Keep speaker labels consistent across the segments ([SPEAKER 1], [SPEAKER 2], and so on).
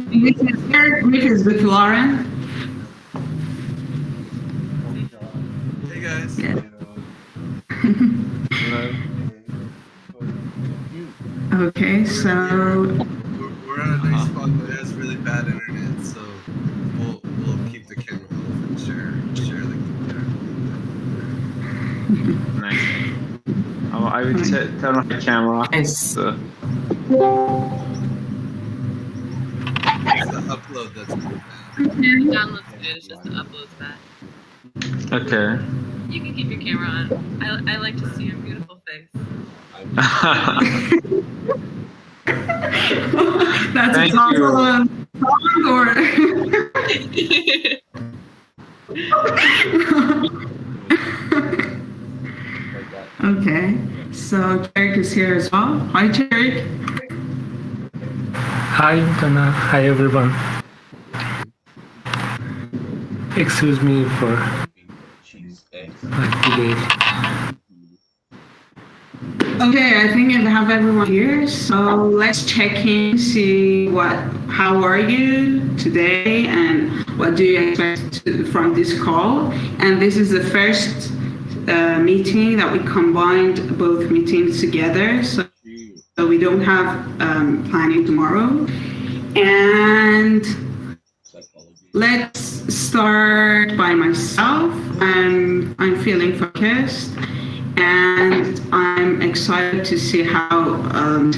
[SPEAKER 1] Which is with Lauren.
[SPEAKER 2] Hey guys.
[SPEAKER 1] Yeah.
[SPEAKER 3] Hello.
[SPEAKER 1] Okay, so
[SPEAKER 2] We're on a nice spot that has really bad internet, so we'll keep the camera off and share the computer.
[SPEAKER 3] Nice. I will turn on the camera.
[SPEAKER 1] Nice.
[SPEAKER 3] So.
[SPEAKER 2] It's the upload that's been bad.
[SPEAKER 4] The download's good, it's just the upload's bad.
[SPEAKER 3] Okay.
[SPEAKER 4] You can keep your camera on. I like to see your beautiful face.
[SPEAKER 1] That's
[SPEAKER 3] Thank
[SPEAKER 1] a song
[SPEAKER 3] you.
[SPEAKER 1] or okay, so Jarek is here as well. Hi, Jarek.
[SPEAKER 5] Hi, Dana. Hi, everyone. Excuse me for today.
[SPEAKER 1] Okay, I think I have everyone here. So let's check in, see how are you today, and what do you expect from this call? And this is the first meeting that we combined both meetings together, so we don't have planning tomorrow. And let's start by myself. I'm feeling focused, and I'm excited to see how we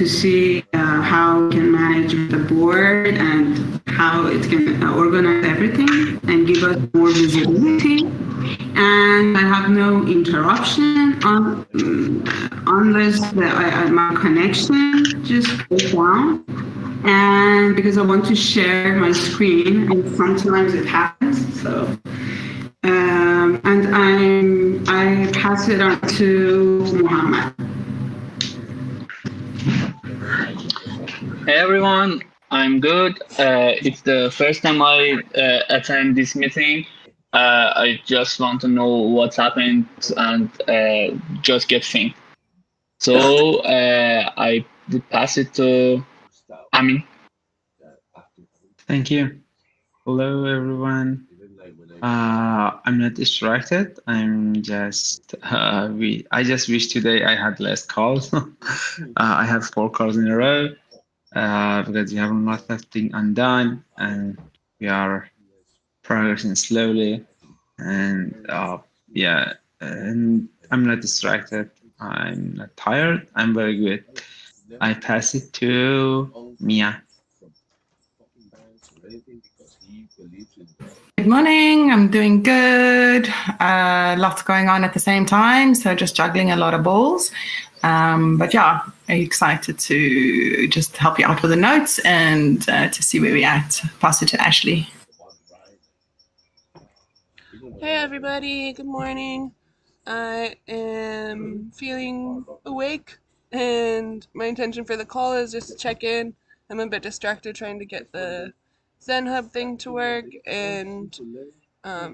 [SPEAKER 1] can manage the board and how it can organize everything and give us more visibility. And I have no interruption unless my connection just goes down. And because I want to share my screen, and sometimes it happens. So, and I pass it on to Muhammad.
[SPEAKER 6] Hey everyone, I'm good. It's the first time I attend this meeting. I just want to know what's happened and just get synced. So I would pass it to Amin.
[SPEAKER 3] Thank you. Hello, everyone. I'm not distracted. I'm just I just wish today I had less calls. I have 4 calls in a row because we have a lot of things undone and we are progressing slowly. And yeah, and I'm not distracted. I'm not tired. I'm very good. I pass it to Mia.
[SPEAKER 7] Good morning. I'm doing good. Lots going on at the same time, so just juggling a lot of balls. But yeah, excited to just help you out with the notes and to see where we're at. Pass it to Ashley.
[SPEAKER 8] Hey everybody, good morning. I am feeling awake and my intention for the call is just to check in. I'm a bit distracted trying to get the Zen Hub thing to work, and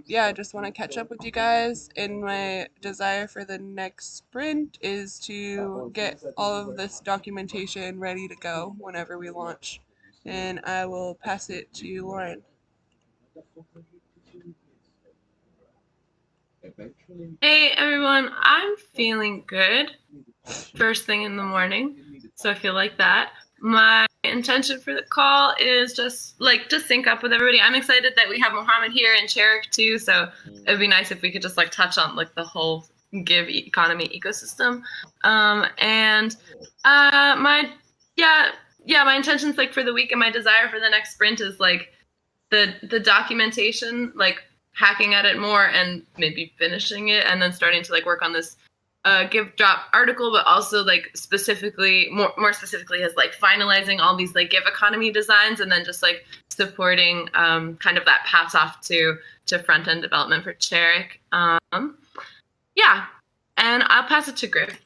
[SPEAKER 8] yeah, I just want to catch up with you guys. And my desire for the next sprint is to get all of this documentation ready to go whenever we launch. And I will pass it to Lauren.
[SPEAKER 4] Hey everyone, I'm feeling good. First thing in the morning, so I feel like that. My intention for the call is just to sync up with everybody. I'm excited that we have Mohammed here and Cherik too, so it'd be nice if we could just touch on the whole Give economy ecosystem. And my intentions for the week and my desire for the next sprint is the documentation, hacking at it more and maybe finishing it, and then starting to work on this Give drop article, but also specifically more specifically as finalizing all these Give economy designs, and then just supporting kind of that pass off to front end development for Cherik. Yeah, and I'll pass it to Griff.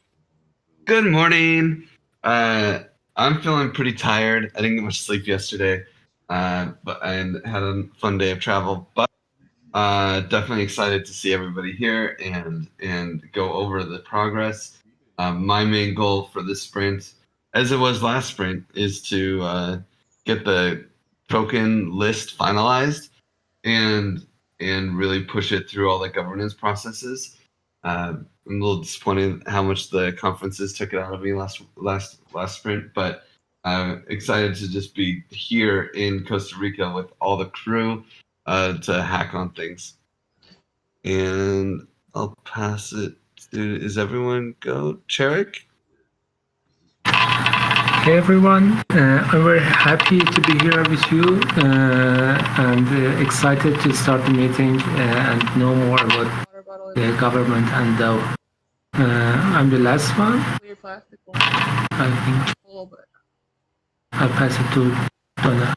[SPEAKER 2] Good morning. I'm feeling pretty tired. I didn't get much sleep yesterday, but I had a fun day of travel. But definitely excited to see everybody here and go over the progress. My main goal for this sprint, as it was last sprint, is to get the token list finalized and really push it through all the governance processes. I'm a little disappointed how much the conferences took it out of me last sprint, but I'm excited to just be here in Costa Rica with all the crew to hack on things. And I'll pass it to, is everyone go? Cherik?
[SPEAKER 5] Hey everyone, I'm very happy to be here with you and excited to start the meeting and know more about the government and DAO. I'm the last one.
[SPEAKER 8] Clear plastic one.
[SPEAKER 5] I think
[SPEAKER 8] A little bit.
[SPEAKER 5] I'll pass it to Donna.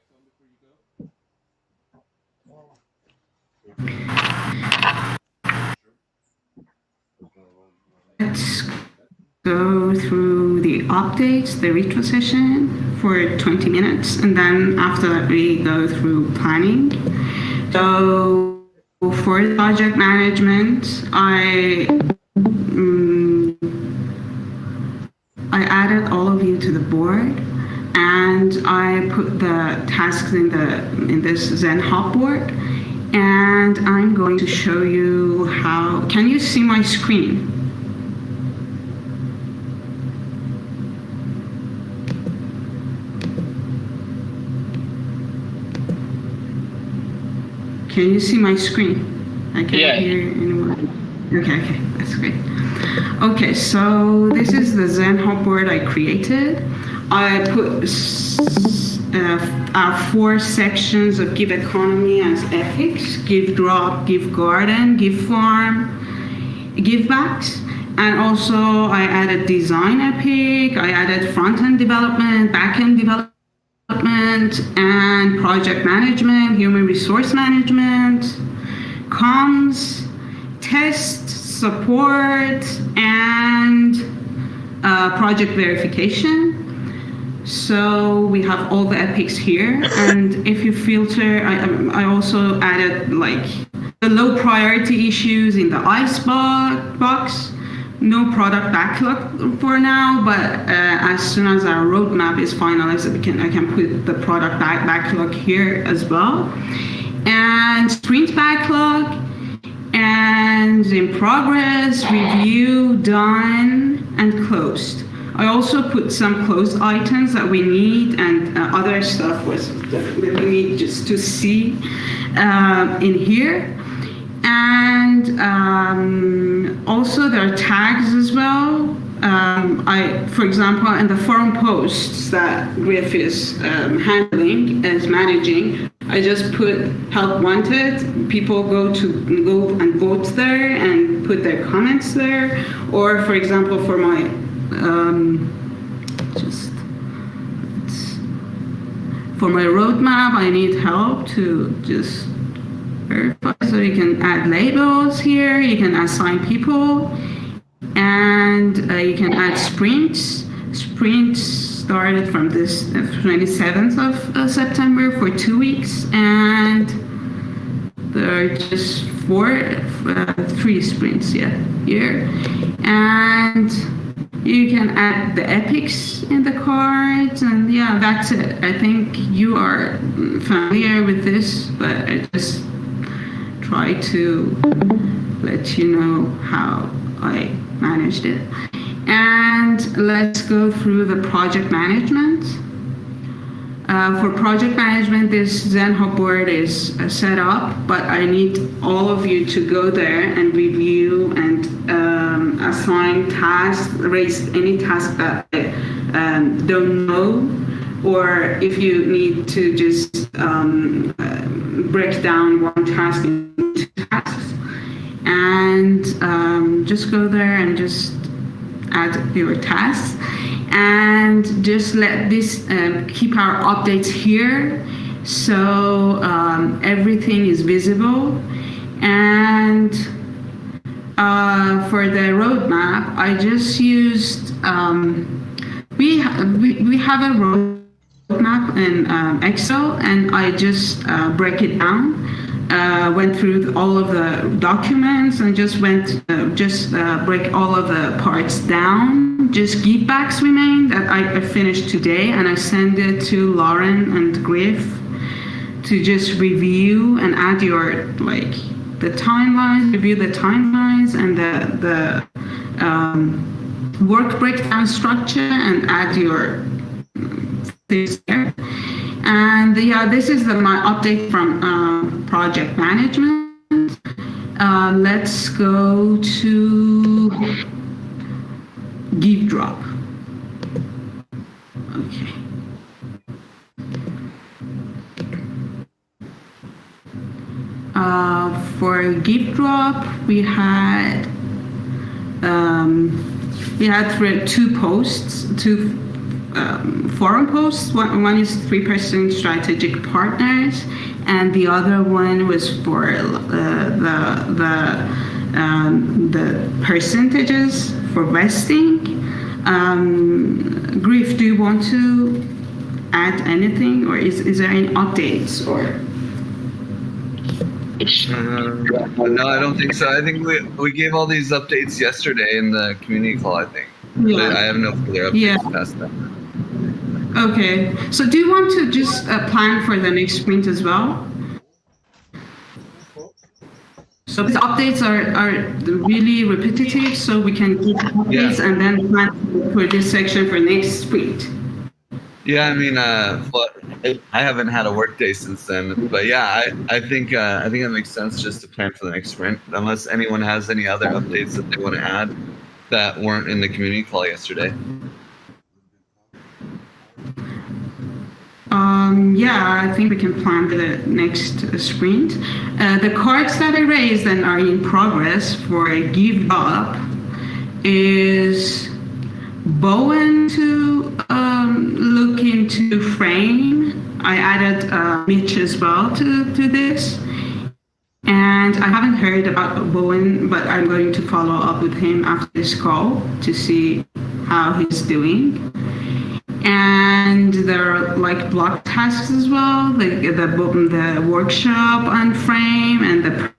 [SPEAKER 1] Let's go through the updates, the retro session for 20 minutes, and then after that we go through planning. So for the project management, I added all of you to the board, and I put the tasks in this Zen Hub board, and I'm going to show you how. Can you see my screen? Can you see my screen? I can't hear anyone. Okay, that's great. Okay, so this is the Zen Hub board I created. I put our 4 sections of Give Economy as epics: Give Drop, Give Garden, Give Farm, Give Backs. And also I added design epic, I added front-end development, back-end development, and project management, human resource management, comms, test, support, and project verification. So we have all the epics here, and if you filter, I also added like the low priority issues in the ice box. No product backlog for now, but as soon as our roadmap is finalized, I can put the product backlog here as well. And sprint backlog, and in progress, review, done, and closed. I also put some closed items that we need, and other stuff that we need just to see in here. And also there are tags as well. For example, in the forum posts that Giveth is managing, I just put help wanted. People go and vote there and put their comments there. Or for example, for my roadmap, I need help to just verify. So you can add labels here, you can assign people, and you can add sprints. Sprints started from this 27th of September for 2 weeks, and there are just 3 sprints here. And you can add the epics in the cards, and yeah, that's it. I think you are familiar with this, but I just try to let you know how I managed it. And let's go through the project management. For project management, this Zen Hub board is set up, but I need all of you to go there and review and assign tasks, raise any task that I don't know, or if you need to just break down one task into 2 tasks, and just go there and just add your tasks, and just let this keep our updates here, so everything is visible. And for the roadmap, I just used we have a roadmap in Excel, and I just break it down. Went through all of the documents and just break all of the parts down. Just givebacks remain that I finished today, and I send it to Lauren and Griff. to just review and add your the timelines, review the timelines and the work breakdown structure and add your things there. And yeah, this is my update from project management. Let's go to Give Drop. Okay. For Give Drop, we had two posts, two forum posts. One is 3% strategic partners, and the other one was for the percentages for vesting. Griff, do you want to add anything, or is there any updates or?
[SPEAKER 2] No, I don't think so. I think we gave all these updates yesterday in the community call, I think.
[SPEAKER 1] Yeah.
[SPEAKER 2] I have no further updates past that.
[SPEAKER 1] Okay. So do you want to just plan for the next sprint as well? So these updates are really repetitive, so we can keep updates and then plan for this section for next sprint.
[SPEAKER 2] Yeah, I mean, I haven't had a work day since then, but yeah, I think that makes sense just to plan for the next sprint, unless anyone has any other updates that they want to add that weren't in the community call yesterday.
[SPEAKER 1] Yeah, I think we can plan for the next sprint. The cards that I raised and are in progress for a Give Up is Bowen to look into frame. I added Mitch as well to this. And I haven't heard about Bowen, but I'm going to follow up with him after this call to see how he's doing. And there are block tasks as well, the workshop on frame and the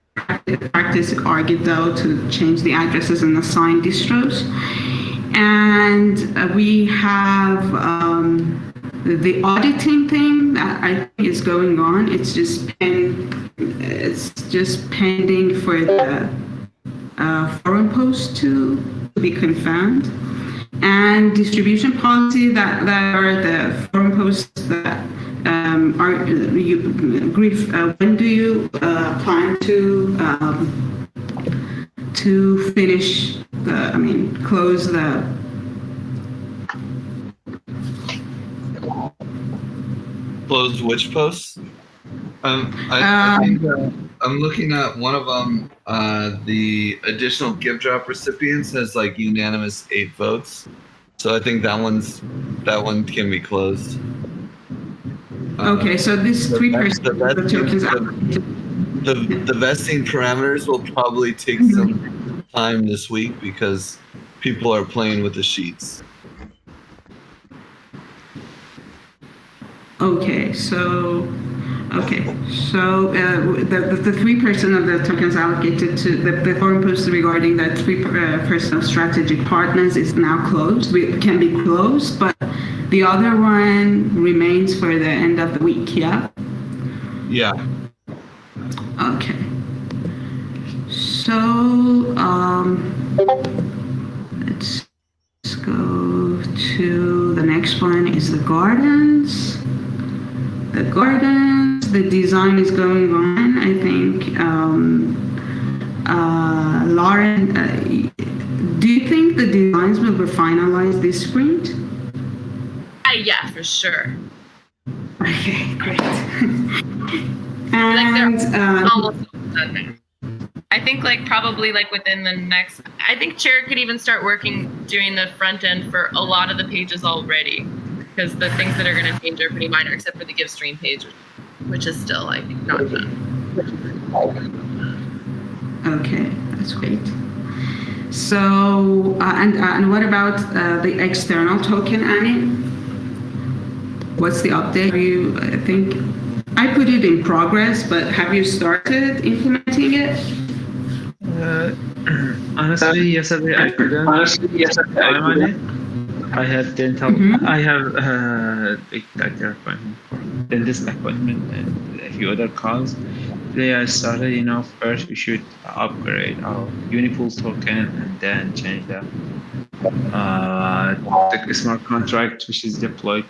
[SPEAKER 1] practice Argiddo to change the addresses and assign distros. And we have the auditing thing that I think is going on. It's just pending for the forum post to be confirmed. And distribution policy that are the forum posts that are Griff. When do you plan to finish close the?
[SPEAKER 2] Close which posts? I think I'm looking at one of them. The additional Give Drop recipients has unanimous 8 votes, so I think that one can be closed.
[SPEAKER 1] Okay, so this 3% the tokens
[SPEAKER 2] the vesting parameters will probably take some time this week because people are playing with the sheets.
[SPEAKER 1] Okay, so the 3% of the tokens allocated to the forum post regarding that 3% of strategic partners is now closed. It can be closed, but the other one remains for the end of the week. Yeah.
[SPEAKER 2] Yeah.
[SPEAKER 1] Okay. So let's go to the next one. Is the gardens. The design is going on. I think, Lauren, do you think the designs will be finalized this sprint?
[SPEAKER 4] Yeah, for sure.
[SPEAKER 1] Okay, great.
[SPEAKER 4] They're
[SPEAKER 1] And
[SPEAKER 4] almost done. I think probably within the next. I think Chair could even start doing the front end for a lot of the pages already. Because the things that are going to change are pretty minor, except for the Give Stream page, which is still not done. Okay, that's great. So, and what about the external token, Annie? What's the update? I think I put it in progress, but have you started implementing it?
[SPEAKER 3] Honestly, yesterday I couldn't. I'm on it. I had dental. I have a doctor appointment, dentist appointment, and few other calls. Today I started, first we should upgrade our Unipool token and then change the smart contract, which is deployed.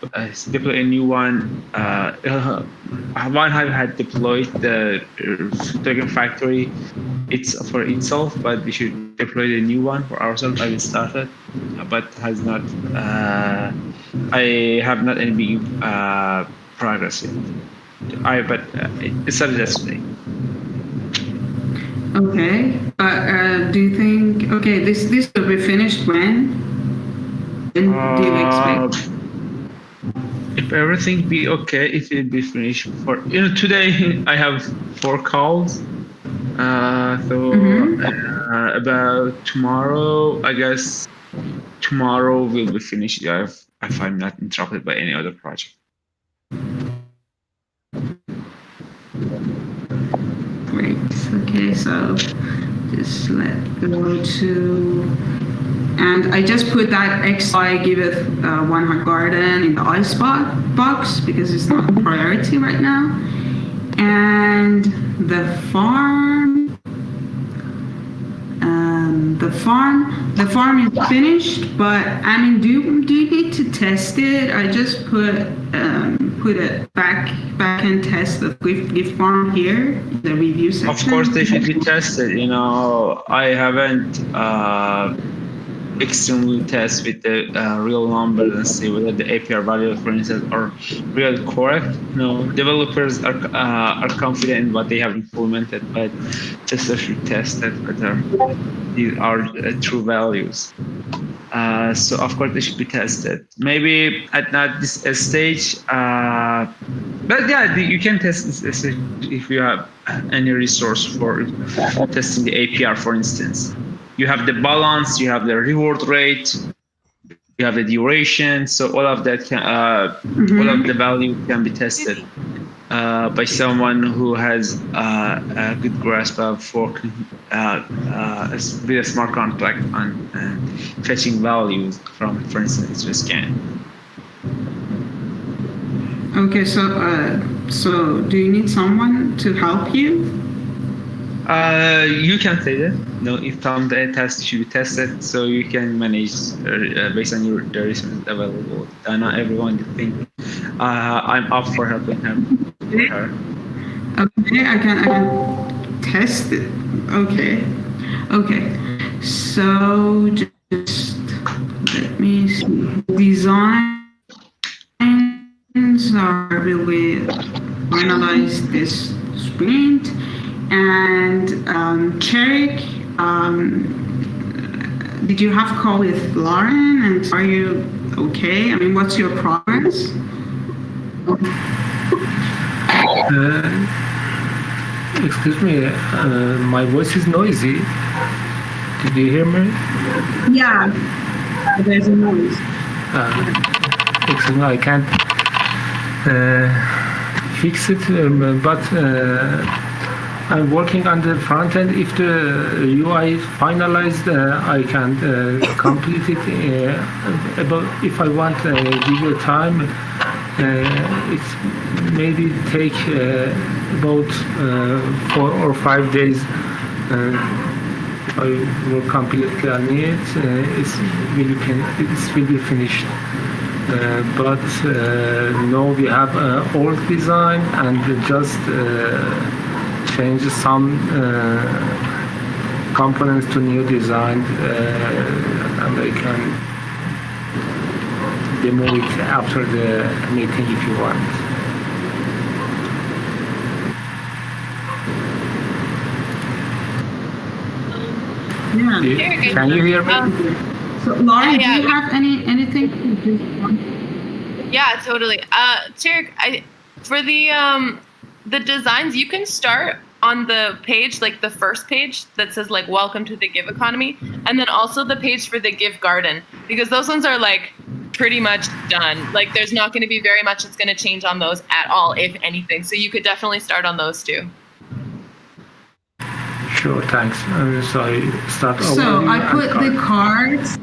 [SPEAKER 3] Deploy a new one. One I had deployed the token factory. It's for itself, but we should deploy the new one for ourselves. I will start it, but has not. I have not any big progress yet. But it started yesterday.
[SPEAKER 1] Okay. Do you think this will be finished when? When do you expect?
[SPEAKER 3] If everything be okay, it will be finished for today. I have 4 calls. About tomorrow, I guess tomorrow will be finished if I'm not interrupted by any other project.
[SPEAKER 1] Great. Okay, so just let go to, and I just put that XI Giveth one garden in the ice box because it's not a priority right now. And the farm is finished, but I mean, do you need to test it? I just put a back end test of Gift Farm here, the review section.
[SPEAKER 3] Of course, they should be tested. I haven't extremely test with the real numbers and see whether the APR values, for instance, are really correct. Developers are confident in what they have implemented, but testers should test that whether these are true values. So of course they should be tested. Maybe at not this stage, but yeah, you can test this stage if you have any resource for testing the APR, for instance. You have the balance, you have the reward rate, you have the duration. So all of that all of the value can be tested by someone who has a good grasp of working with a smart contract on fetching values from, for instance, the scan.
[SPEAKER 1] Okay, so do you need someone to help you?
[SPEAKER 3] You can say that. If some test should be tested, so you can manage based on the resources available. Not everyone think I'm up for helping her.
[SPEAKER 1] Okay, I can test it. Okay. So just let me see. Designs will be finalized this sprint. And Cherik, did you have a call with Lauren? And are you okay? I mean, what's your progress?
[SPEAKER 5] Excuse me, my voice is noisy. Did you hear me?
[SPEAKER 1] Yeah, there's a noise.
[SPEAKER 5] Excuse me, I can't fix it, but I'm working on the front end. If the UI is finalized, I can complete it. If I want to give you time, it's maybe take about 4 or 5 days. I will completely on it. It will be finished. But now we have old design and just change some components to new design, and I can demo it after the meeting if you want.
[SPEAKER 1] Yeah.
[SPEAKER 5] Can you hear me?
[SPEAKER 1] So, Lauren, do you have anything?
[SPEAKER 4] Yeah, totally. Cherik, for the designs, you can start on the page, like the first page that says like welcome to the Give economy, and then also the page for the Give garden, because those ones are like pretty much done. Like there's not going to be very much that's going to change on those at all, if anything. So you could definitely start on those too.
[SPEAKER 5] Sure, thanks. So I start
[SPEAKER 1] So I put the cards.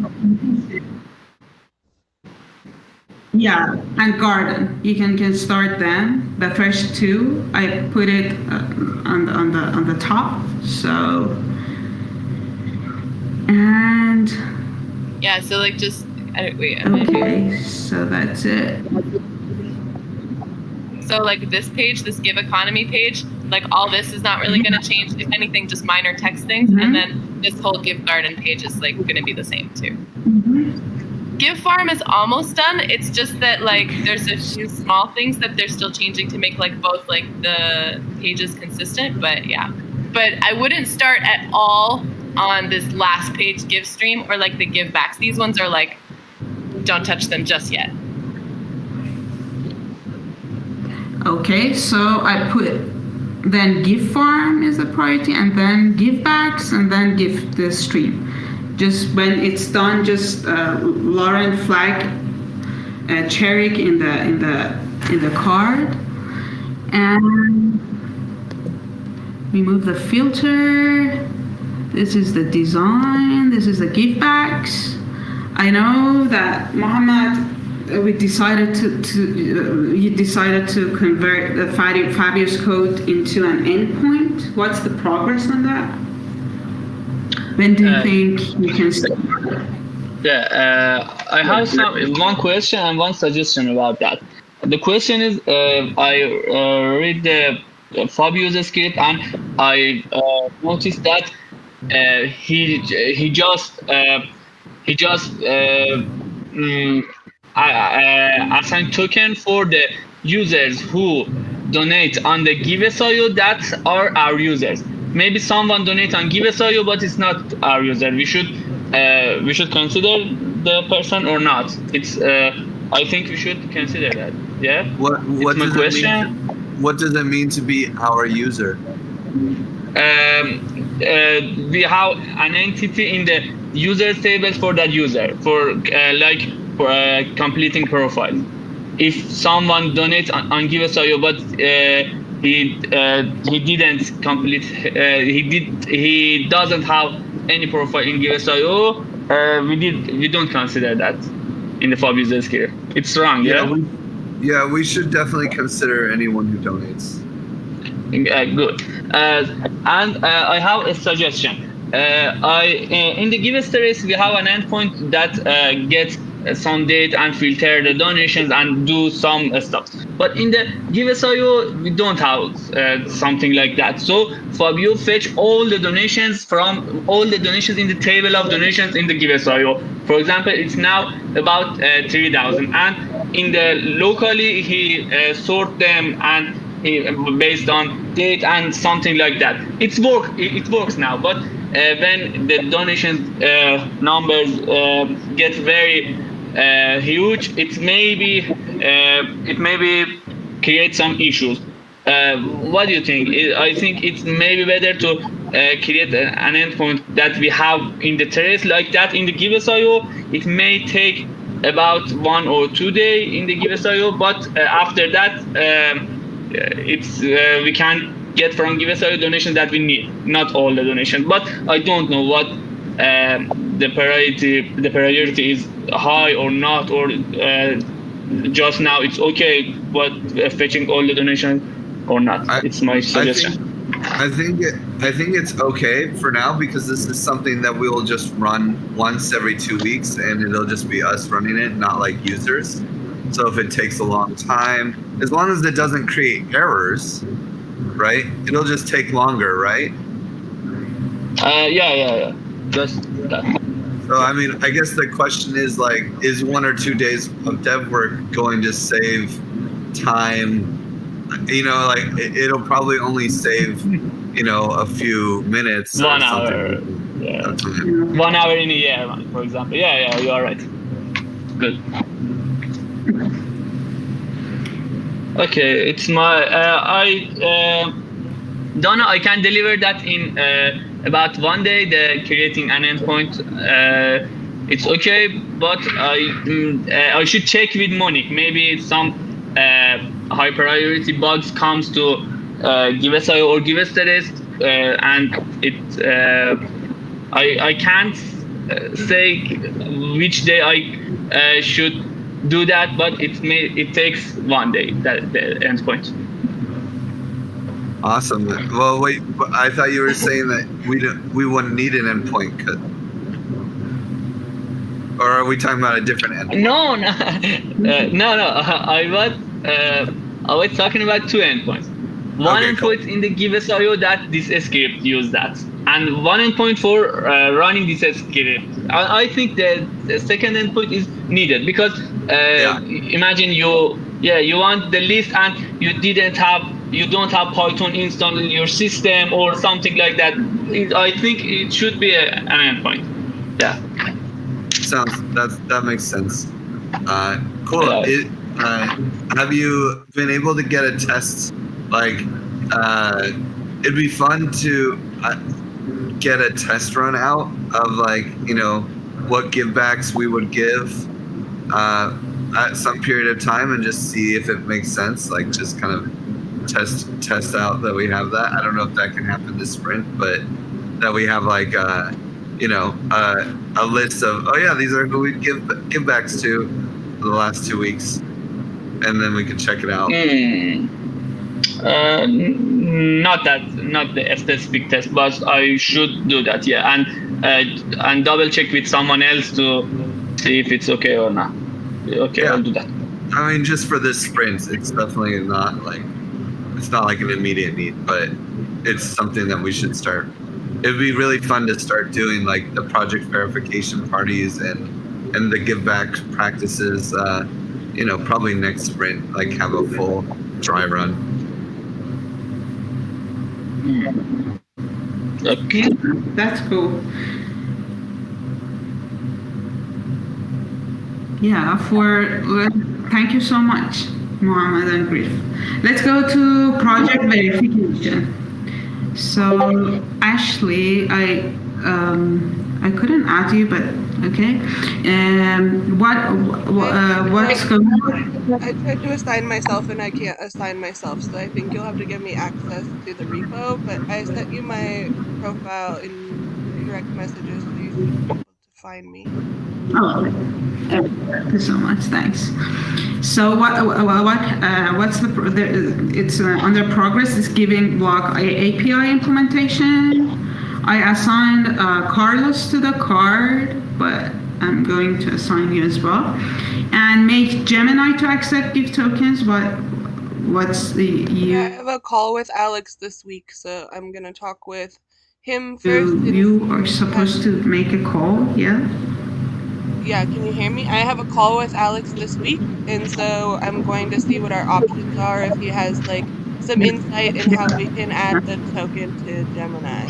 [SPEAKER 1] Yeah, and garden. You can start them. The first two, I put it on the top. So, and
[SPEAKER 4] Yeah, so like just wait.
[SPEAKER 1] okay, so that's it.
[SPEAKER 4] So like this page, this Give Economy page, like all this is not really going to change. If anything, just minor text things, and then this whole Give Garden page is like going to be the same too. Give Farm is almost done. It's just that like there's a few small things that they're still changing to make like both like the pages consistent. But yeah, but I wouldn't start at all on this last page Give Stream or like the Give Backs. These ones are like, don't touch them just yet.
[SPEAKER 1] Okay, so I put then Give Farm is a priority, and then Give Backs, and then Give the Stream. Just when it's done, just Lauren flag Cherik in the card, and remove the filter. This is the design. This is the Give Backs. I know that Mohammed. We decided you decided to convert the Fabio's code into an endpoint. What's the progress on that? When do you think you can start?
[SPEAKER 6] Yeah, I have one question and one suggestion about that. The question is, I read the Fabio's script and I noticed that he just assign token for the users who donate on the Giveth.io that are our users. Maybe someone donate on Giveth.io, but it's not our user. We should consider the person or not. It's I think we should consider that. Yeah.
[SPEAKER 2] What does it mean? What does it mean to be our user?
[SPEAKER 6] We have an entity in the user tables for that user for completing profile. If someone donates on Giveth.io, but he didn't complete, he doesn't have any profile in Giveth.io, we don't consider that in the FOB user here. It's wrong, yeah?
[SPEAKER 2] We should definitely consider anyone who donates.
[SPEAKER 6] Good. And I have a suggestion. In the Giveth race, we have an endpoint that gets some date and filter the donations and do some stuff. But in the Giveth.io, we don't have something like that. So Fabio fetch all the donations from all the donations in the table of donations in the Giveth.io. For example, it's now about 3,000, and in the locally he sort them and based on date and something like that. It works now, but when the donation numbers get very huge, it maybe create some issues. What do you think? I think it's maybe better to create an endpoint that we have in the trace like that in the Giveth.io. It may take about 1 or 2 days in the Giveth.io, but after that we can get from Giveth.io donations that we need, not all the donations. But I don't know what the priority is high or not, or just now it's okay, but fetching all the donations or not. It's my suggestion.
[SPEAKER 2] I think it's okay for now, because this is something that we will just run once every 2 weeks, and it'll just be us running it, not like users. So if it takes a long time, as long as it doesn't create errors, right? It'll just take longer, right?
[SPEAKER 6] Yeah. Just that.
[SPEAKER 2] So I mean, I guess the question is like, is 1 or 2 days of dev work going to save time? You know, like it'll probably only save, a few minutes.
[SPEAKER 6] 1 hour. Yeah. 1 hour in a year, for example. Yeah, you are right. Good. Okay, it's my. Donna, I can deliver that in about 1 day. The creating an endpoint, it's okay, but I should check with Monique. Maybe some high priority bugs comes to Giveth.io or Giveth rest, and it. I can't say which day I should do that, but it takes 1 day, that the endpoint.
[SPEAKER 2] Awesome. Well, wait, I thought you were saying that we wouldn't need an endpoint, or are we talking about a different endpoint?
[SPEAKER 6] No. I was talking about 2 endpoints. One endpoint in the Giveth IO that this script use that, and one endpoint for running this script. I think the second endpoint is needed because imagine you want the list and you don't have Python installed in your system or something like that. I think it should be an endpoint. Yeah.
[SPEAKER 2] That makes sense. Cool. Have you been able to get a test? Like, it'd be fun to get a test run out of, like, what givebacks we would give at some period of time and just see if it makes sense. Like, just kind of test out that we have that. I don't know if that can happen this sprint, but that we have like a list of, these are who we give backs to for the last 2 weeks, and then we can check it out.
[SPEAKER 6] Not the specific test, but I should do that, and double check with someone else to see if it's okay or not. Okay, I'll do that.
[SPEAKER 2] I mean, just for this sprint, it's definitely not like an immediate need, but it's something that we should start. It'd be really fun to start doing like the project verification parties and the give back practices. Probably next sprint, like have a full dry run.
[SPEAKER 6] Okay,
[SPEAKER 1] That's cool. Yeah, thank you so much, Mohammed and Griff. Let's go to project verification. So Ashley, I couldn't add you, but okay. What's going on?
[SPEAKER 8] I tried to assign myself and I can't assign myself, so I think you'll have to give me access to the repo, but I sent you my profile in direct messages, so you should be able to find me.
[SPEAKER 1] Oh, thank you so much. Thanks. So what's it's under progress. It's giving block API implementation. I assigned Carlos to the card, but I'm going to assign you as well. And make Gemini to accept gift tokens. What's the
[SPEAKER 8] I have a call with Alex this week, so I'm gonna talk with him first.
[SPEAKER 1] You are supposed to make a call, yeah?
[SPEAKER 8] Yeah, can you hear me? I have a call with Alex this week, and so I'm going to see what our options are, if he has like some insight in how we can add the token to Gemini.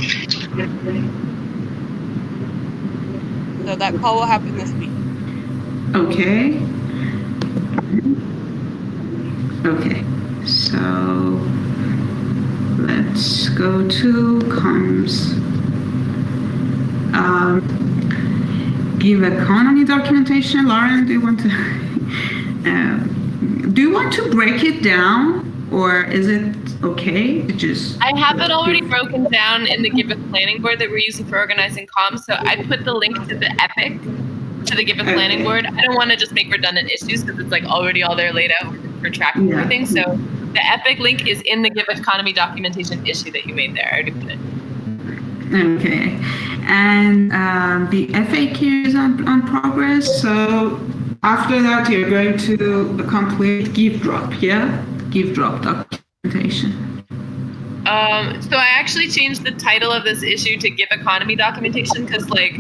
[SPEAKER 8] So that call will happen this week.
[SPEAKER 1] Okay. Okay, so let's go to comms. Give economy documentation. Lauren, do you want to break it down, or is it okay to just?
[SPEAKER 4] I have it already broken down in the Giveth planning board that we're using for organizing comms. So I put the link to the Epic, to the Giveth planning board. I don't want to just make redundant issues because it's like already all there laid out for tracking everything. So the Epic link is in the Giveth economy documentation issue that you made there. I already put it.
[SPEAKER 1] Okay, and the FAQ is on progress. So after that, you're going to complete give drop, yeah? Give drop documentation.
[SPEAKER 4] So I actually changed the title of this issue to Give Economy Documentation because like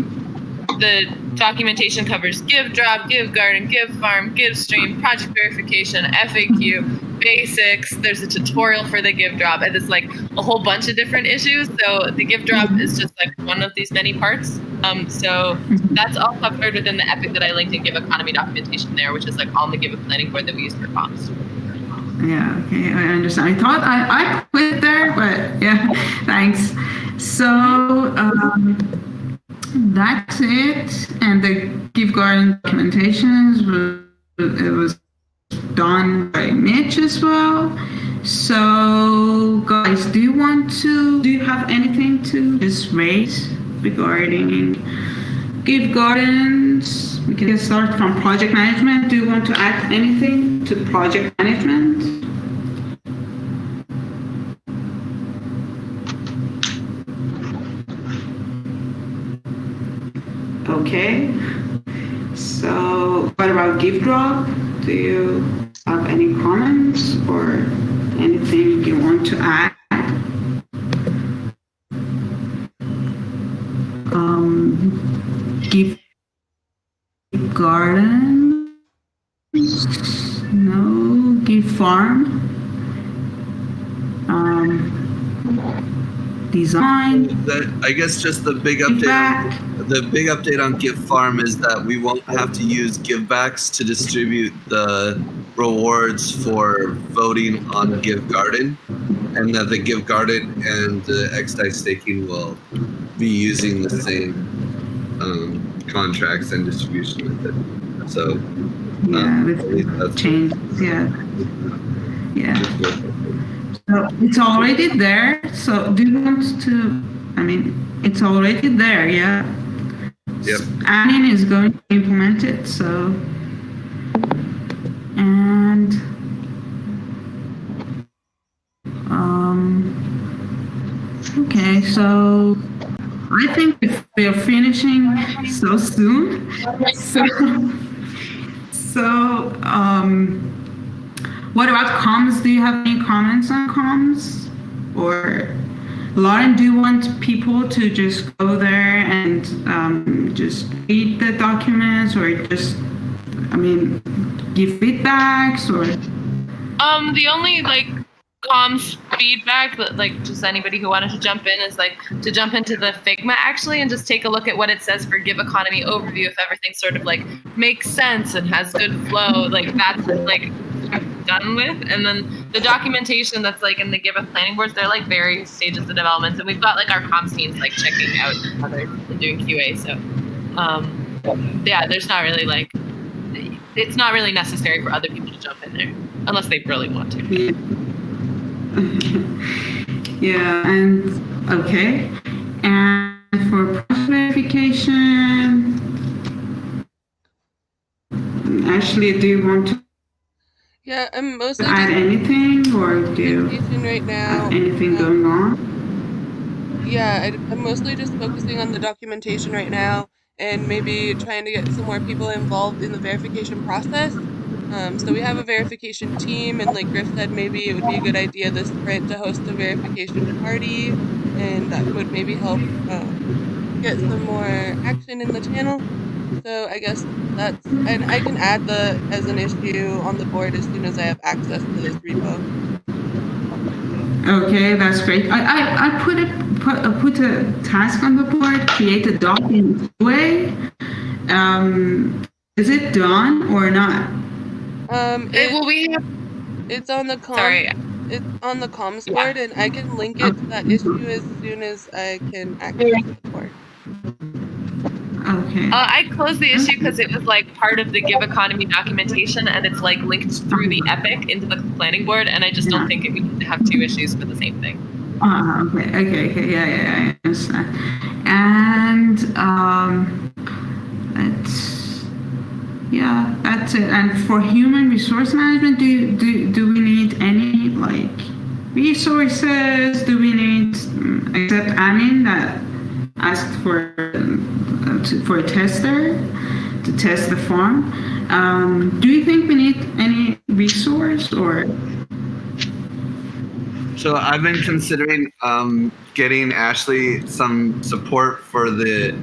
[SPEAKER 4] the documentation covers Give Drop, Give Garden, Give Farm, Give Stream, Project Verification, FAQ, Basics. There's a tutorial for the Give Drop, and it's like a whole bunch of different issues. So the Give Drop is just like one of these many parts. So that's all covered within the Epic that I linked in Give Economy Documentation there, which is like on the Give planning board that we use for comms.
[SPEAKER 1] Yeah, okay, I understand. I thought I put it there, but yeah, thanks. So that's it. And the Give Garden documentations was done by Mitch as well. So guys, do you have anything to just raise regarding Give Gardens, we can start from project management. Do you want to add anything to project management? Okay. So what about gift drop? Do you have any comments or anything you want to add? Gift garden? No. Gift farm? Design?
[SPEAKER 2] I guess just the big update. The big update on Give Farm is that we won't have to use givebacks to distribute the rewards for voting on Give Garden, and that the Give Garden and the XDAI staking will be using the same contracts and distribution method. So
[SPEAKER 1] yeah, with changes. Yeah. So it's already there. So do you want to? I mean, it's already there. Yeah.
[SPEAKER 2] Yep.
[SPEAKER 1] Admin is going to implement it. So and okay. So I think if we're finishing so soon. So what about comms? Do you have any comments on comms? Or Lauren, do you want people to just go there and just read the documents, or just, I mean, give feedbacks, or?
[SPEAKER 4] The only comms feedback that just anybody who wanted to jump in is to jump into the Figma actually and just take a look at what it says for Give Economy overview. If everything sort of makes sense and has good flow, that's done with. And then the documentation that's in the Giveth planning boards, they're various stages of development, and we've got our comms teams checking out others and doing QA. So yeah, there's not really it's not really necessary for other people to jump in there unless they really want to.
[SPEAKER 1] Yeah, and okay. And for project verification, Ashley, do you want to
[SPEAKER 8] Yeah, I'm mostly
[SPEAKER 1] add anything, or do you
[SPEAKER 8] right now.
[SPEAKER 1] have anything going on?
[SPEAKER 8] Yeah, I'm mostly just focusing on the documentation right now, and maybe trying to get some more people involved in the verification process. So we have a verification team, and like Griff said, maybe it would be a good idea this sprint to host a verification party, and that would maybe help get some more action in the channel. So I guess that's, and I can add the as an issue on the board as soon as I have access to this repo.
[SPEAKER 1] Okay, that's great. I put a task on the board, create a doc in QA. Is it done or not?
[SPEAKER 8] It's on the
[SPEAKER 4] Sorry.
[SPEAKER 8] It's on the comms board, and I can link it to that issue as soon as I can access the board.
[SPEAKER 1] Okay.
[SPEAKER 4] I closed the issue because it was like part of the Give Economy documentation, and it's like linked through the Epic into the planning board, and I just don't think we need to have two issues for the same thing.
[SPEAKER 1] Okay. Yeah, I understand. And that's it. And for human resource management, do we need any like resources? Do we need except Amin that asked for a tester to test the form? Do you think we need any resource or?
[SPEAKER 2] So I've been considering getting Ashley some support for the.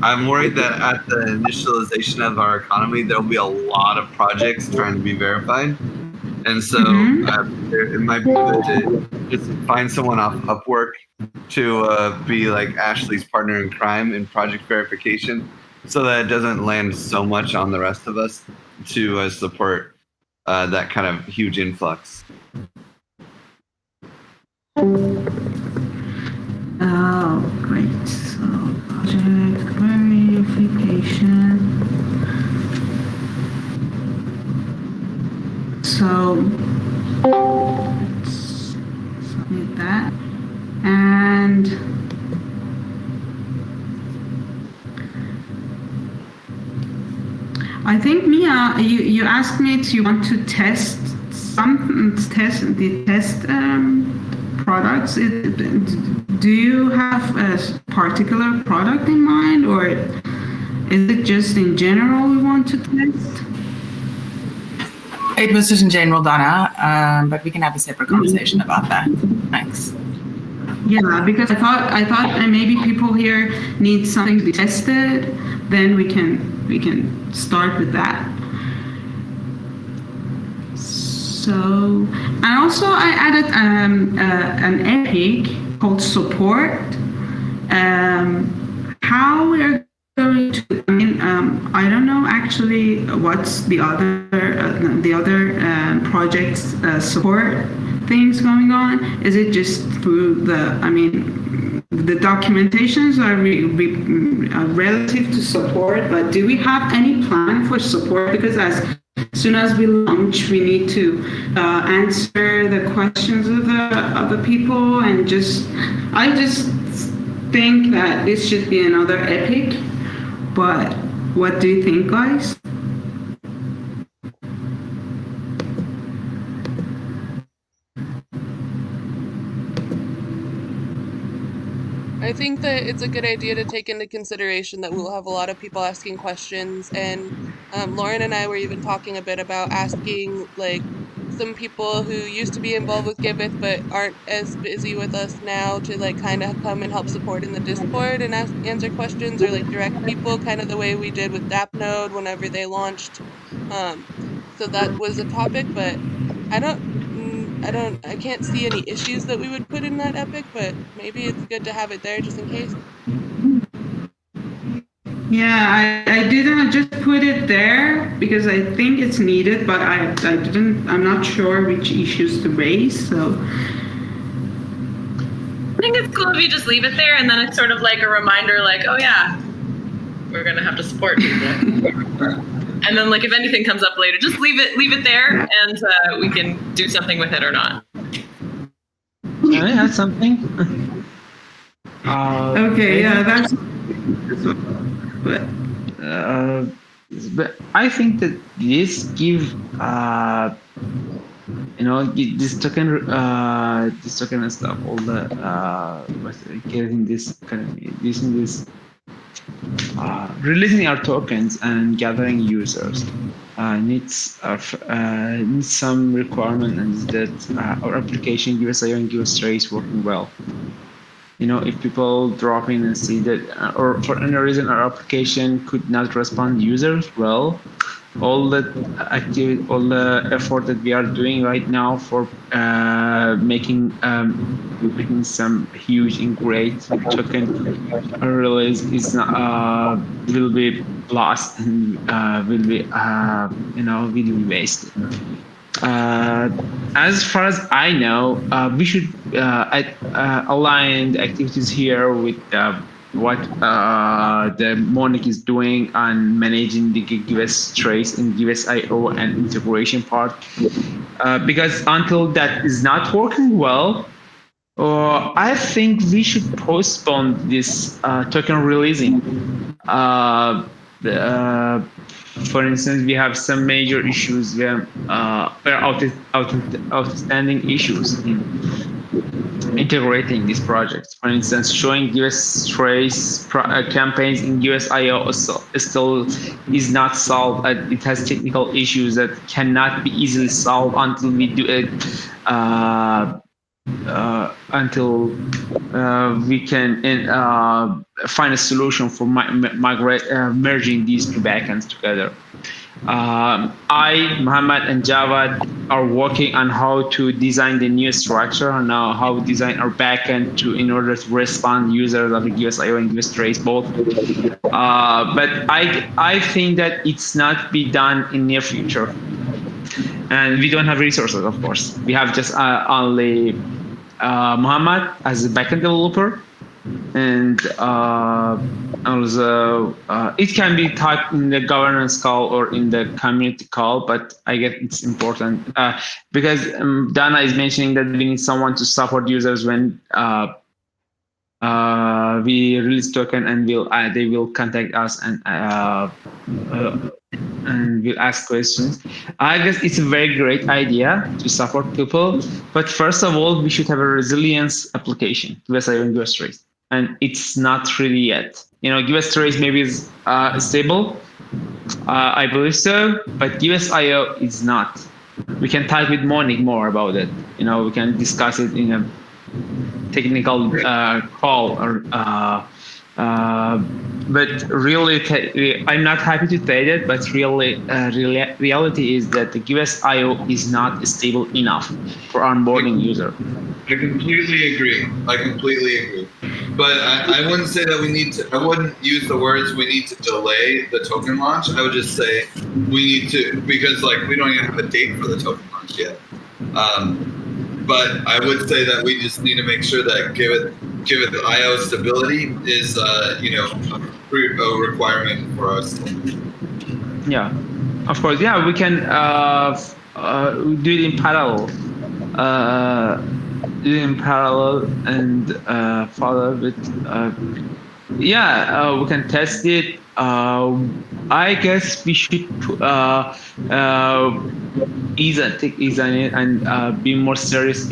[SPEAKER 2] I'm worried that at the initialization of our economy, there'll be a lot of projects trying to be verified, and so it might be good to just find someone off Upwork to be like Ashley's partner in crime in project verification, so that it doesn't land so much on the rest of us to support that kind of huge influx.
[SPEAKER 1] Oh, great. So, project verification. So, let's submit that. And I think Mia, you asked me to want to test products. Do you have a particular product in mind, or is it just in general we want to test?
[SPEAKER 7] It was just in general, Donna, but we can have a separate conversation about that. Thanks.
[SPEAKER 1] Yeah, because I thought that maybe people here need something to be tested. Then we can start with that. So, and also I added an epic called support. How we're going to, I don't know actually what's the other projects support things going on. Is it just through the documentations are relative to support, but do we have any plan for support? Because as soon as we launch, we need to answer the questions of the people, and I just think that this should be another epic. But what do you think, guys?
[SPEAKER 8] I think that it's a good idea to take into consideration that we'll have a lot of people asking questions, and Lauren and I were even talking a bit about asking like some people who used to be involved with Giveth but aren't as busy with us now to like kind of come and help support in the Discord and answer questions, or like direct people, kind of the way we did with DAppNode whenever they launched. So that was a topic, but I can't see any issues that we would put in that epic, but maybe it's good to have it there just in case.
[SPEAKER 1] Yeah, I didn't just put it there because I think it's needed, but I'm not sure which issues to raise, so.
[SPEAKER 4] I think it's cool if you just leave it there, and then it's sort of like a reminder, like, oh yeah, we're gonna have to support people. And then, like, if anything comes up later, just leave it there, and we can do something with it or not.
[SPEAKER 3] Can I add something?
[SPEAKER 1] Okay, yeah, that's.
[SPEAKER 3] But I think that this give this token and stuff, all the getting this kind of using this. Releasing our tokens and gathering users needs some requirement, and that our application GivethIO and GivethTrace is working well. If people drop in and see that, or for any reason our application could not respond users well, all the effort that we are doing right now for making some huge and great token release will be lost and will be wasted. As far as I know, we should align the activities here with what the Monic is doing on managing the GivethTrace and GivethIO and integration part. Because until that is not working well, I think we should postpone this token releasing. For instance, we have some major issues where outstanding issues in integrating these projects. For instance, showing GivethTrace campaigns in GivethIO still is not solved. It has technical issues that cannot be easily solved until we do it. Until we can find a solution for merging these two backends together. Muhammad, and Javad are working on how to design the new structure and how to design our backend in order to respond users of GivethIO and GivethTrace both. But I think that it's not be done in near future. And we don't have resources, of course. We have just only Muhammad as a backend developer, and also it can be typed in the governance call or in the community call, but I guess it's important because Dana is mentioning that we need someone to support users when we release token, and they will contact us and and we'll ask questions. I guess it's a very great idea to support people, but first of all, we should have a resilience application, Giveth.io and Giveth Trace, and it's not really yet. Giveth Trace maybe is stable, I believe so, but Giveth.io is not. We can talk with Monique more about it. We can discuss it in a technical call or. But really, I'm not happy to say that, but reality is that the Giveth.io is not stable enough for onboarding user.
[SPEAKER 2] I completely agree. But I wouldn't say that I wouldn't use the words we need to delay the token launch. I would just say we need to, because we don't even have a date for the token launch yet. But I would say that we just need to make sure that Giveth.io stability is, a requirement for us.
[SPEAKER 3] Yeah, of course. Yeah, we can do it in parallel. And follow it. We can test it. I guess we should ease on it and be more serious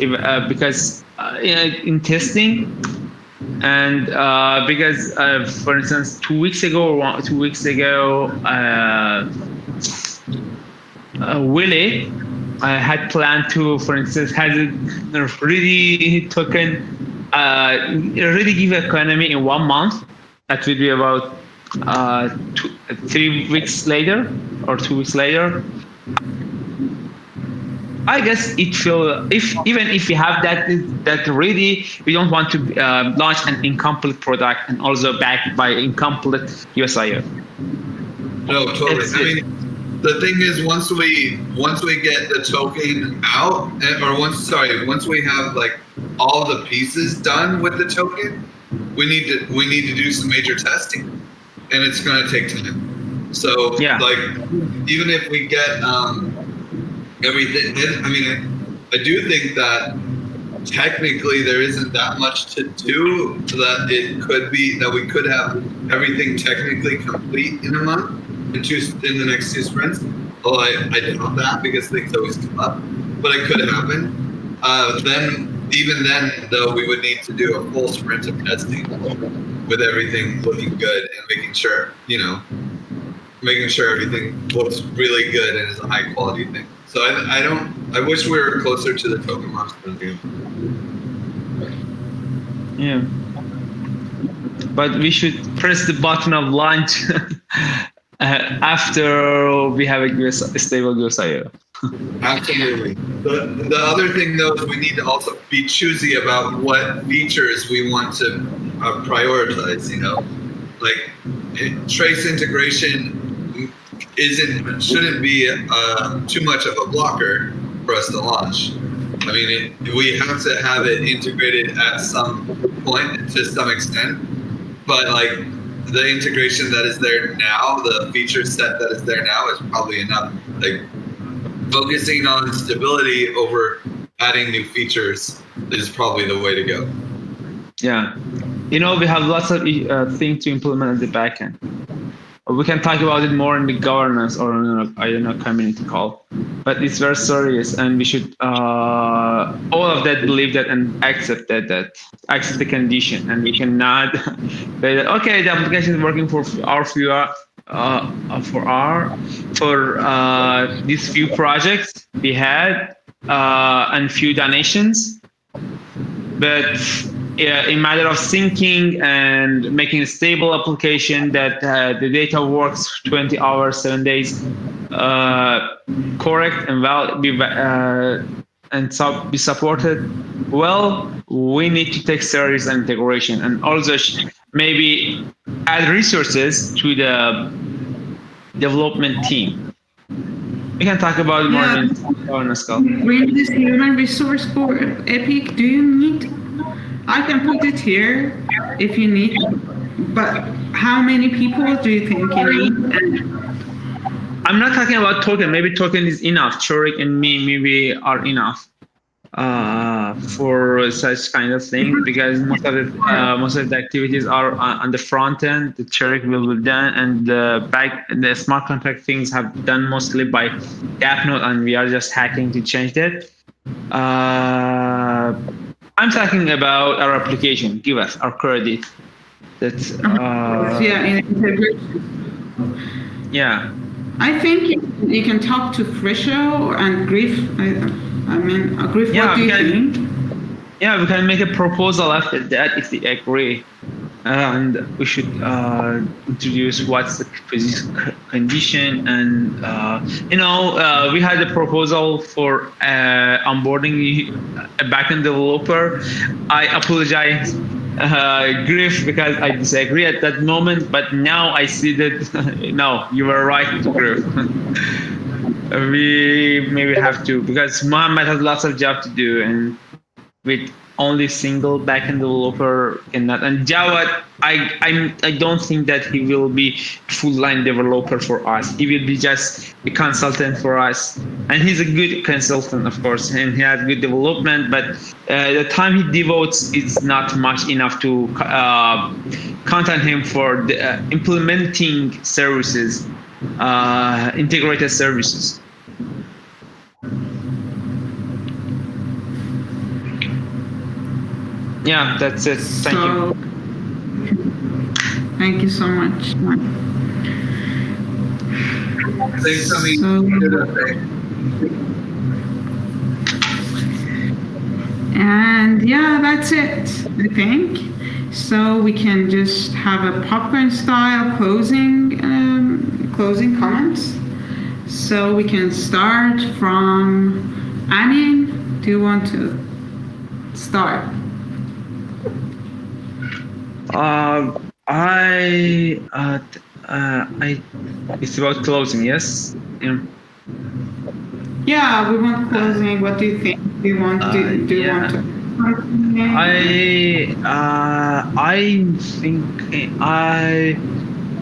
[SPEAKER 3] because in testing. And because, for instance, 2 weeks ago, Willie had planned to, for instance, has a ready token, ready give economy in 1 month. That will be about 3 weeks later or 2 weeks later. I guess even if we have that ready, we don't want to launch an incomplete product and also backed by incomplete Giveth.io.
[SPEAKER 2] No, totally. The thing is, once we get the token out, once we have all the pieces done with the token, we need to do some major testing, and it's going to take time. So even if we get everything, I do think that technically there isn't that much to do, so that it could be that we could have everything technically complete in a month, in the next 2 sprints. Although I doubt that, because things always come up, but it could happen. Even then, though, we would need to do a full sprint of testing with everything looking good and making sure everything looks really good and is a high quality thing. So I wish we were closer to the token launch than you.
[SPEAKER 3] Yeah. But we should press the button of launch after we have a stable Giveth.io.
[SPEAKER 2] Absolutely. The other thing, though, is we need to also be choosy about what features we want to prioritize. Trace integration shouldn't be too much of a blocker for us to launch. We have to have it integrated at some point to some extent, but the integration that is there now, the feature set that is there now, is probably enough. Focusing on stability over adding new features is probably the way to go.
[SPEAKER 3] Yeah, we have lots of things to implement at the backend. We can talk about it more in the governance or community call, but it's very serious, and we should all of that believe that and accept accept the condition, and we cannot say that okay, the application is working for these few projects we had and few donations, but in matter of syncing and making a stable application that the data works 20 hours, 7 days, correct and be supported. Well, we need to take serious integration and also maybe add resources to the development team. We can talk about it more in governance call.
[SPEAKER 1] Bring this human resource for Epic. Do you need? I can put it here if you need, but how many people do you think you need?
[SPEAKER 3] I'm not talking about token. Maybe token is enough. Chorik and me maybe are enough. for such kind of thing, because most of the activities are on the front end. The check will be done, and the smart contract things have done mostly by DAppNode, and we are just hacking to change that. I'm talking about our application, Giveth, our credit. That's yeah.
[SPEAKER 1] I think you can talk to Frisho and Griff. Griff,
[SPEAKER 3] Yeah,
[SPEAKER 1] what do you think?
[SPEAKER 3] Yeah, we can make a proposal after that if they agree. And we should introduce what's the condition, and we had a proposal for onboarding a backend developer. I apologize, Griff, because I disagree at that moment, but now I see that no, you were right, Griff. We maybe have to, because Mohammed has lots of job to do, and with only single backend developer cannot. And Jawad, I don't think that he will be full-line developer for us. He will be just a consultant for us, and he's a good consultant, of course, and he has good development. But the time he devotes is not much enough to count on him for the, implementing services, integrated services. Yeah, that's it. Thank you.
[SPEAKER 1] Thank you so much. And yeah, that's it, I think. So we can just have a popcorn style closing comments. So we can start from Amin. Do you want to start?
[SPEAKER 3] It's about closing, yes?
[SPEAKER 1] Yeah, we want closing. What do you think? Do you want to?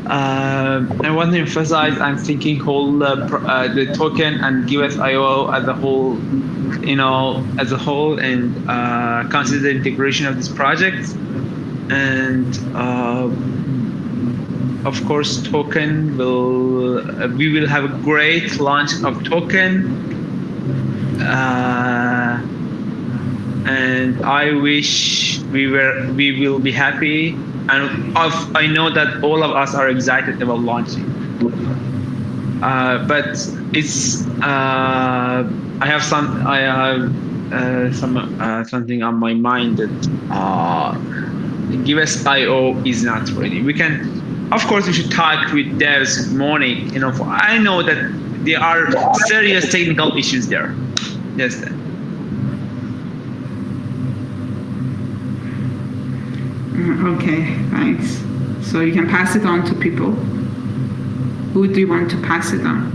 [SPEAKER 1] I want to emphasize. I'm thinking whole the token and Giveth IO as a whole, as a whole, and consider the integration of this project. And of course, token we will have a great launch of token, and I wish we will be happy, and I know that all of us are excited about launching. But it's I have something on my mind that Giveth IO is not ready. We can. Of course, we should talk with devs morning. I know that there are serious technical issues there. Yes. Okay, thanks. So you can pass it on to people. Who do you want to pass it on?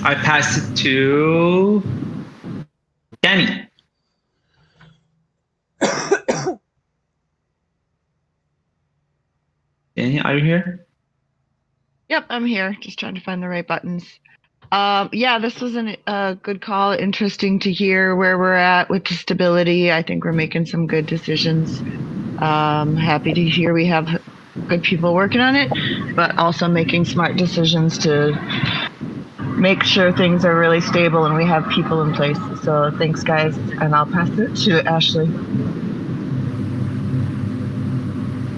[SPEAKER 3] I pass it to Danny. Danny, are you here?
[SPEAKER 9] Yep, I'm here. Just trying to find the right buttons. Yeah, this was a good call. Interesting to hear where we're at with the stability. I think we're making some good decisions. Happy to hear we have good people working on it, but also making smart decisions to make sure things are really stable and we have people in place. So thanks, guys, and I'll pass it to Ashley.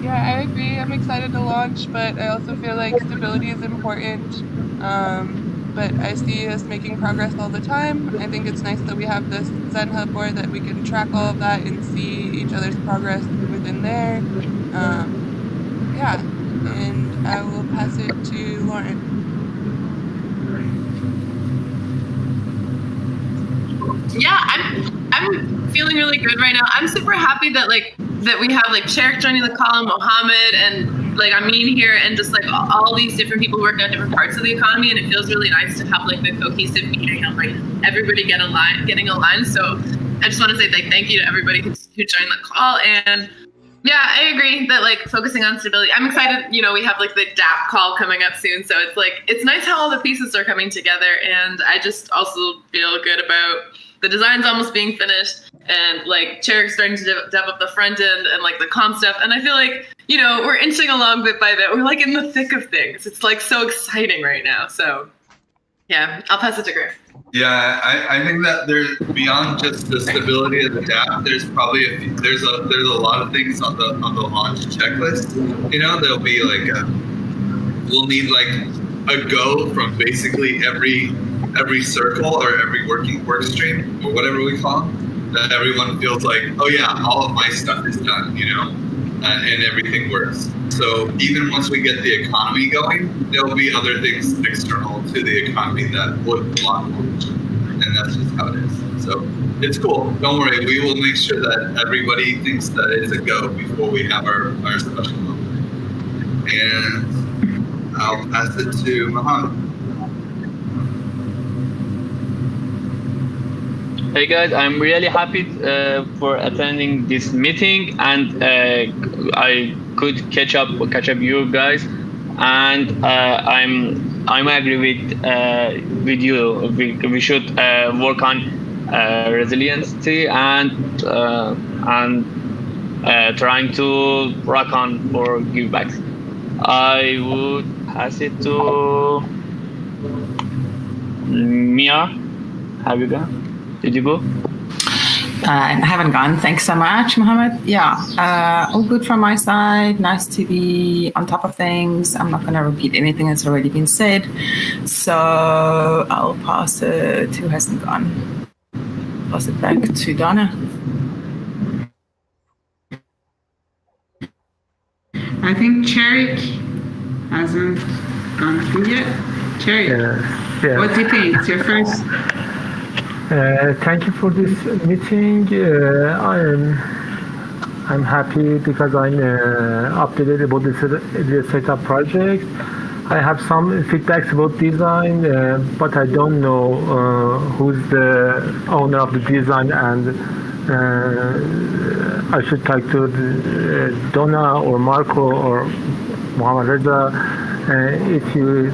[SPEAKER 8] Yeah, I agree. I'm excited to launch, but I also feel like stability is important. But I see us making progress all the time. I think it's nice that we have this Zen Hub board that we can track all of that and see each other's progress within there. Yeah, and I will pass it to Lauren.
[SPEAKER 4] Yeah, I'm feeling really good right now. I'm super happy that we have Cherek joining the call, and Mohammed, and Amin here, and just all these different people working on different parts of the economy, and it feels really nice to have the cohesive meeting of everybody getting aligned. So I just want to say thank you to everybody who joined the call. And yeah, I agree that focusing on stability. I'm excited. We have the DApp call coming up soon, so it's nice how all the pieces are coming together. And I just also feel good about the design's almost being finished, and like Cherik's starting to dev up the front end and like the comp stuff. And I feel like, you know, we're inching along bit by bit. We're like in the thick of things. It's like so exciting right now. So yeah, I'll pass it to Griff.
[SPEAKER 2] Yeah, I think that there's beyond just the stability of the dApp. There's probably there's a lot of things on the launch checklist. You know, there'll be like we'll need like a go from basically every circle or every work stream or whatever we call them, that everyone feels like, oh yeah, all of my stuff is done, you know, and everything works. So even once we get the economy going, there'll be other things external to the economy that would block launch, and that's just how it is. So it's cool. Don't worry, we will make sure that everybody thinks that it's a go before we have our special moment. And I'll pass it to Mohammed.
[SPEAKER 6] Hey guys, I'm really happy for attending this meeting, and I could catch up you guys, and I agree with you. We should work on resiliency and trying to rock on for givebacks. I would pass it to Mia. Have you gone? Did you go?
[SPEAKER 7] I haven't gone. Thanks so much, Mohammed. Yeah, all good from my side. Nice to be on top of things. I'm not going to repeat anything that's already been said. So I'll pass it to who hasn't gone. Pass it back to Donna.
[SPEAKER 1] I think Cherik hasn't gone through yet. Cherik,
[SPEAKER 5] Yeah.
[SPEAKER 1] what do you think? It's your first.
[SPEAKER 5] Thank you for this meeting. I'm happy because I'm updated about the setup project. I have some feedbacks about design, but I don't know who's the owner of the design, and I should talk to Donna or Marco or Mohammed Reza. If you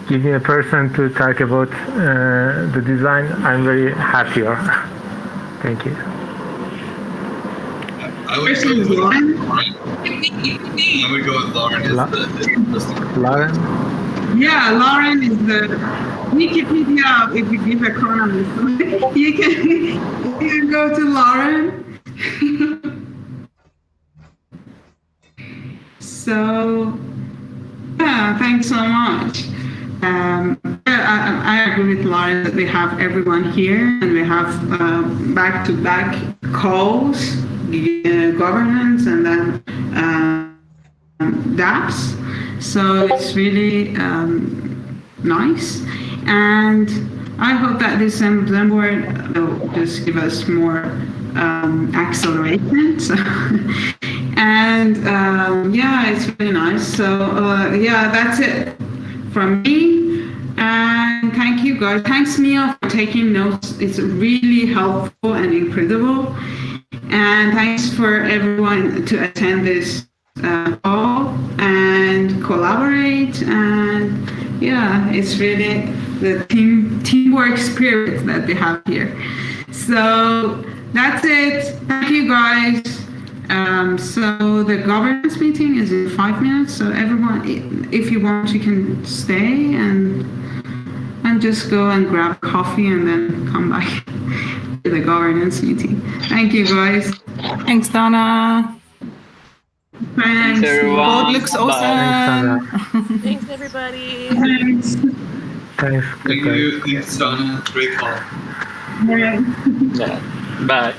[SPEAKER 5] give me a person to talk about the design, I'm very happier. Thank you.
[SPEAKER 2] I would go with Lauren. I would go with Lauren.
[SPEAKER 5] Lauren?
[SPEAKER 1] Yeah, Lauren is the Wikipedia if you give economists. You can go to Lauren. So, yeah, thanks so much. I agree with Lauren that we have everyone here, and we have back-to-back calls, governance, and then dApps. So it's really nice, and I hope that this Zenboard will just give us more acceleration. So, and yeah, it's really nice. So yeah, that's it from me. And thank you guys. Thanks, Mia, for taking notes. It's really helpful and incredible. And thanks for everyone to attend this call and collaborate. And yeah, it's really the teamwork spirit that we have here. So that's it. Thank you guys. So the governance meeting is in 5 minutes. So everyone, if you want, you can stay and just go and grab coffee and then come back to the governance meeting. Thank you, guys.
[SPEAKER 7] Thanks, Donna.
[SPEAKER 1] Thanks.
[SPEAKER 6] everyone.
[SPEAKER 7] Board looks awesome.
[SPEAKER 8] Thanks, everybody.
[SPEAKER 1] Thanks.
[SPEAKER 5] Thanks.
[SPEAKER 2] Thank you. Thanks, Donna. Great call.
[SPEAKER 1] Yeah.
[SPEAKER 6] Yeah. Bye.